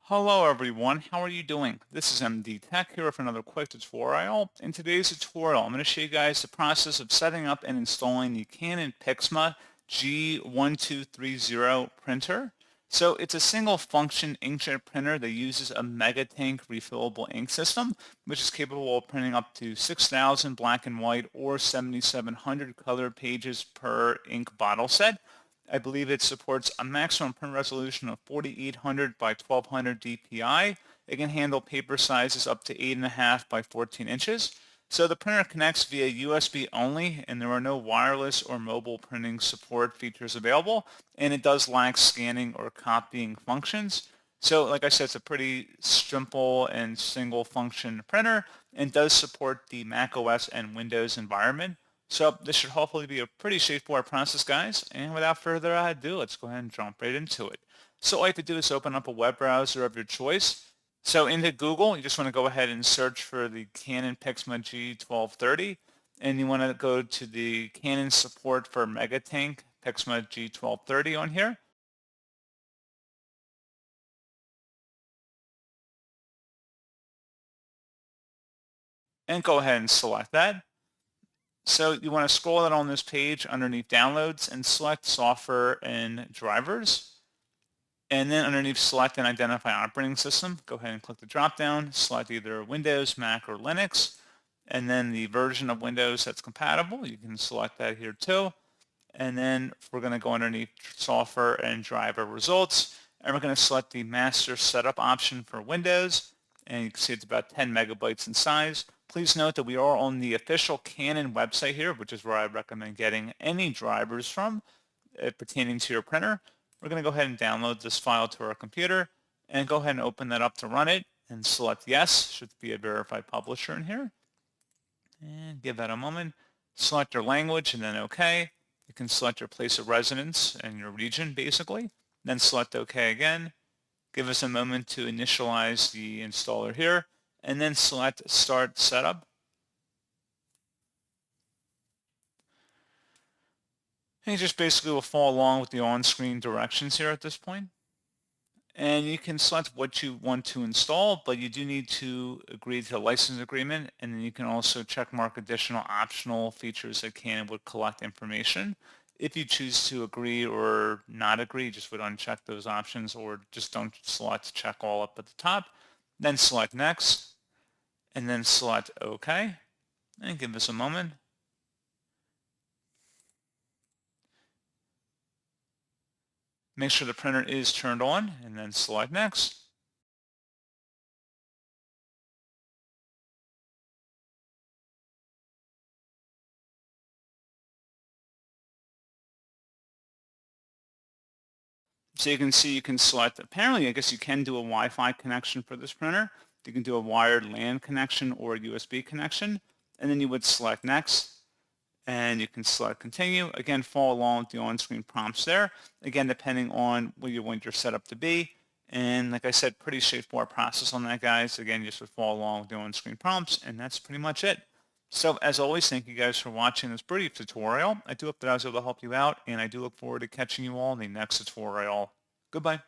Hello everyone, how are you doing? This is MD Tech here with another quick tutorial. In today's tutorial, I'm going to show you guys the process of setting up and installing the Canon PIXMA G1230 printer. So it's a single function inkjet printer that uses a mega tank refillable ink system, which is capable of printing up to 6,000 black and white or 7,700 color pages per ink bottle set. I believe it supports a maximum print resolution of 4800 by 1200 dpi. It can handle paper sizes up to 8.5 by 14 inches. So the printer connects via USB only, and there are no wireless or mobile printing support features available, and it does lack scanning or copying functions. So like I said, it's a pretty simple and single function printer and does support the macOS and Windows environment. So this should hopefully be a pretty straightforward process, guys. And without further ado, let's go ahead and jump right into it. So all you have to do is open up a web browser of your choice. So into Google, you just want to go ahead and search for the Canon PIXMA G1230. And you want to go to the Canon support for Megatank PIXMA G1230 on here. And go ahead and select that. So you want to scroll it on this page underneath downloads and select software and drivers. And then underneath select and identify operating system, go ahead and click the drop down, select either Windows, Mac, or Linux, and then the version of Windows that's compatible. You can select that here too. And then we're going to go underneath software and driver results, and we're going to select the master setup option for Windows. And you can see it's about 10 megabytes in size. Please note that we are on the official Canon website here, which is where I recommend getting any drivers from pertaining to your printer. We're going to go ahead and download this file to our computer and go ahead and open that up to run it and select yes. Should be a verified publisher in here. And give that a moment. Select your language and then OK. You can select your place of residence and your region basically. Then select OK again. Give us a moment to initialize the installer here and then select Start Setup. And you just basically will follow along with the on-screen directions here at this point. And you can select what you want to install, but you do need to agree to the license agreement, and then you can also check mark additional optional features that Canon would collect information. If you choose to agree or not agree, just would uncheck those options or just don't select check all up at the top. Then select next, and then select OK, and give us a moment. Make sure the printer is turned on, and then select next. So you can see you can select, apparently I guess you can do a Wi-Fi connection for this printer. You can do a wired LAN connection or a USB connection, and then you would select next, and you can select continue. Again, follow along with the on-screen prompts there. Again, depending on what you want your setup to be. And like I said, pretty straightforward process on that, guys. Again, you just would follow along with the on-screen prompts, and that's pretty much it. So as always, thank you guys for watching this brief tutorial. I do hope that I was able to help you out, and I do look forward to catching you all in the next tutorial. Goodbye.